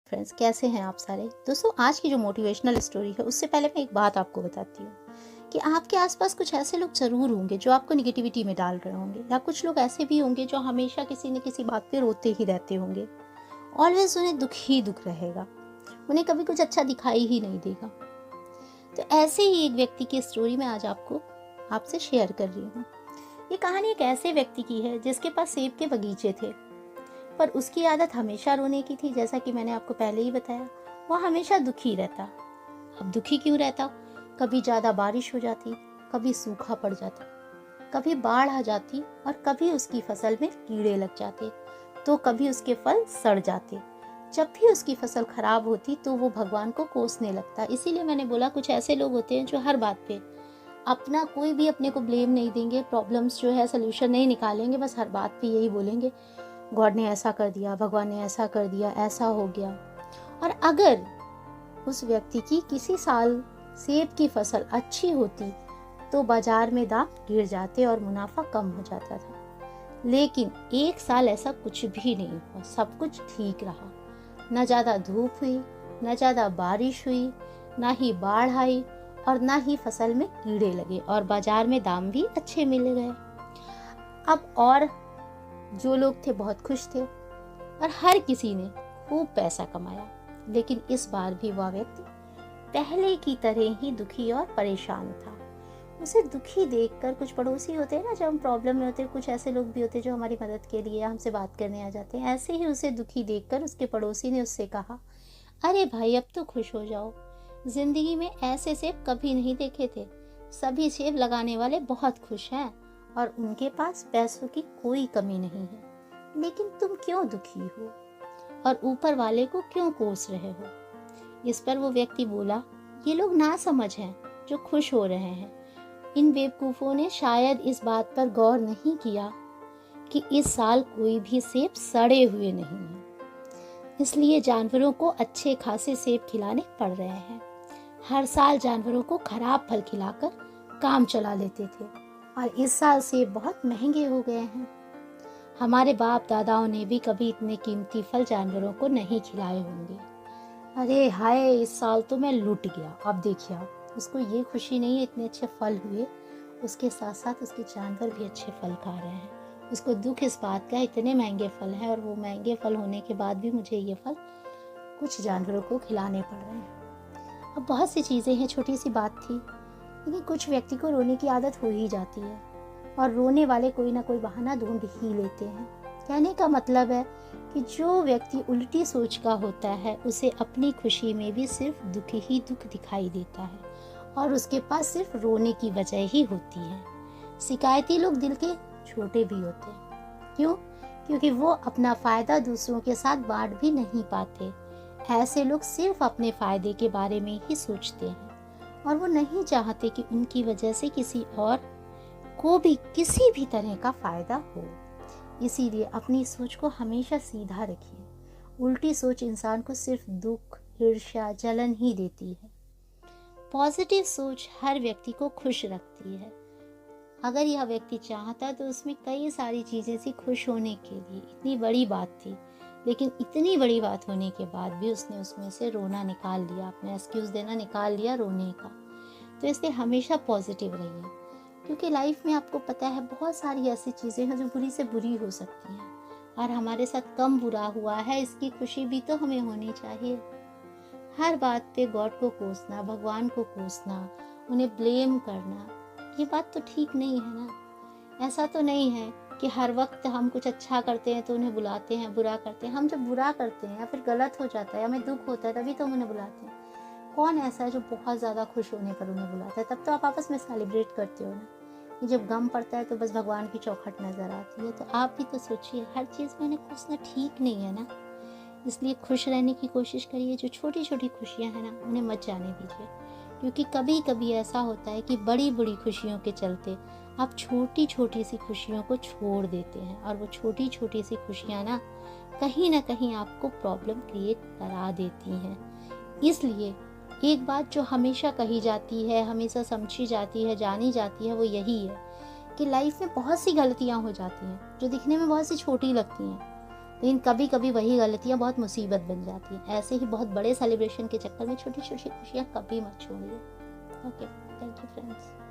Friends, कैसे हैं आप सारे दोस्तों। आज की जो मोटिवेशनल स्टोरी है उससे पहले मैं एक बात आपको बताती हूँ कि आपके आसपास कुछ ऐसे लोग ज़रूर होंगे जो आपको निगेटिविटी में डाल रहे होंगे, या कुछ लोग ऐसे भी होंगे जो हमेशा किसी न किसी बात पे रोते ही रहते होंगे। ऑलवेज उन्हें दुख ही दुख रहेगा, उन्हें कभी कुछ अच्छा दिखाई ही नहीं देगा। तो ऐसे ही एक व्यक्ति की स्टोरी मैं आज आपसे शेयर कर रही हूँ। ये कहानी एक ऐसे व्यक्ति की है जिसके पास सेब के बगीचे थे, पर उसकी आदत हमेशा रोने की थी। जैसा कि मैंने आपको पहले ही बताया, वह हमेशा दुखी रहता। अब दुखी क्यों रहता? कभी ज़्यादा बारिश हो जाती, कभी सूखा पड़ जाता, कभी बाढ़ आ जाती, और कभी उसकी फसल में कीड़े लग जाते, तो कभी उसके फल सड़ जाते। जब भी उसकी फसल खराब होती तो वो भगवान को कोसने लगता। इसीलिए मैंने बोला, कुछ ऐसे लोग होते हैं जो हर बात पे अपना कोई भी अपने को ब्लेम नहीं देंगे, प्रॉब्लम्स जो है सोल्यूशन नहीं निकालेंगे, बस हर बात पे यही बोलेंगे, गॉड ने ऐसा कर दिया, भगवान ने ऐसा कर दिया, ऐसा हो गया। और अगर उस व्यक्ति की किसी साल सेब की फसल अच्छी होती तो बाजार में दाम गिर जाते और मुनाफा कम हो जाता था। लेकिन एक साल ऐसा कुछ भी नहीं हुआ, सब कुछ ठीक रहा। न ज़्यादा धूप हुई, न ज़्यादा बारिश हुई, ना ही बाढ़ आई, और ना ही फसल में कीड़े लगे, और बाजार में दाम भी अच्छे मिल गए। अब और जो लोग थे बहुत खुश थे और हर किसी ने खूब पैसा कमाया। लेकिन इस बार भी वह व्यक्ति पहले की तरह ही दुखी और परेशान था। उसे दुखी देखकर, कुछ पड़ोसी होते हैं ना, जब हम प्रॉब्लम में होते हैं, कुछ ऐसे लोग भी होते हैं जो हमारी मदद के लिए हमसे बात करने आ जाते हैं। ऐसे ही उसे दुखी देखकर उसके पड़ोसी ने उससे कहा, अरे भाई, अब तो खुश हो जाओ, जिंदगी में ऐसे सेब कभी नहीं देखे थे। सभी सेब लगाने वाले बहुत खुश हैं और उनके पास पैसों की कोई कमी नहीं है। लेकिन तुम क्यों दुखी हो और ऊपर वाले को क्यों कोस रहे हो? इस पर वो व्यक्ति बोला, ये लोग ना समझ हैं जो खुश हो रहे हैं। इन बेवकूफ़ों ने शायद इस बात पर गौर नहीं किया कि इस साल कोई भी सेब सड़े हुए नहीं हैं, इसलिए जानवरों को अच्छे खासे सेब खिलाने पड़ रहे हैं। हर साल जानवरों को खराब फल खिलाकर काम चला लेते थे, और इस साल सेब बहुत महंगे हो गए हैं। हमारे बाप दादाओं ने भी कभी इतने कीमती फल जानवरों को नहीं खिलाए होंगे। अरे हाय, इस साल तो मैं लूट गया। अब देखिए आप, उसको ये खुशी नहीं है इतने अच्छे फल हुए, उसके साथ साथ उसके जानवर भी अच्छे फल खा रहे हैं। उसको दुख इस बात का, इतने महंगे फल हैं और वो महंगे फल होने के बाद भी मुझे ये फल कुछ जानवरों को खिलाने पड़ रहे हैं। अब बहुत सी चीज़ें हैं, छोटी सी बात थी, लेकिन कुछ व्यक्ति को रोने की आदत हो ही जाती है, और रोने वाले कोई ना कोई बहाना ढूंढ ही लेते हैं। कहने का मतलब है कि जो व्यक्ति उल्टी सोच का होता है, उसे अपनी खुशी में भी सिर्फ दुख ही दुख दिखाई देता है, और उसके पास सिर्फ रोने की वजह ही होती है। शिकायती लोग दिल के छोटे भी होते हैं। क्यों? क्योंकि वो अपना फ़ायदा दूसरों के साथ बांट भी नहीं पाते। ऐसे लोग सिर्फ अपने फ़ायदे के बारे में ही सोचते हैं, और वो नहीं चाहते कि उनकी वजह से किसी और को भी किसी भी तरह का फ़ायदा हो। इसीलिए अपनी सोच को हमेशा सीधा रखिए। उल्टी सोच इंसान को सिर्फ दुख, ईर्ष्या, जलन ही देती है। पॉजिटिव सोच हर व्यक्ति को खुश रखती है। अगर यह व्यक्ति चाहता तो उसमें कई सारी चीज़ें थी खुश होने के लिए। इतनी बड़ी बात थी, लेकिन इतनी बड़ी बात होने के बाद भी उसने उसमें से रोना निकाल लिया, अपना एक्सक्यूज़ देना निकाल लिया रोने का। तो इसलिए हमेशा पॉजिटिव रहिए, क्योंकि लाइफ में आपको पता है बहुत सारी ऐसी चीज़ें हैं जो बुरी से बुरी हो सकती हैं, और हमारे साथ कम बुरा हुआ है, इसकी खुशी भी तो हमें होनी चाहिए। हर बात पे गॉड को कोसना, भगवान को कोसना, उन्हें ब्लेम करना, ये बात तो ठीक नहीं है ना। ऐसा तो नहीं है कि हर वक्त हम कुछ अच्छा करते हैं तो उन्हें बुलाते हैं, बुरा करते हैं। हम जब बुरा करते हैं या फिर गलत हो जाता है, हमें दुख होता है, तभी तो हम उन्हें बुलाते हैं। कौन ऐसा है जो बहुत ज़्यादा खुश होने पर उन्हें बुलाता है? तब तो आप आपस में सेलिब्रेट करते हो ना। जब गम पड़ता है तो बस भगवान की चौखट नज़र आती है। तो आप भी तो सोचिए, हर चीज़ में उन्हें कोसना ठीक नहीं है ना। इसलिए खुश रहने की कोशिश करिए। जो छोटी छोटी खुशियाँ हैं ना, उन्हें मत जाने दीजिए, क्योंकि कभी कभी ऐसा होता है कि बड़ी बड़ी खुशियों के चलते आप छोटी छोटी सी खुशियों को छोड़ देते हैं, और वो छोटी छोटी सी खुशियाँ ना कहीं आपको प्रॉब्लम क्रिएट करा देती हैं। इसलिए एक बात जो हमेशा कही जाती है, हमेशा समझी जाती है, जानी जाती है, वो यही है कि लाइफ में बहुत सी गलतियाँ हो जाती हैं जो दिखने में बहुत सी छोटी लगती हैं, लेकिन कभी कभी वही गलतियाँ बहुत मुसीबत बन जाती हैं। ऐसे ही बहुत बड़े सेलिब्रेशन के चक्कर में छोटी छोटी खुशियाँ कभी मत छोड़िए। Okay, thank you friends.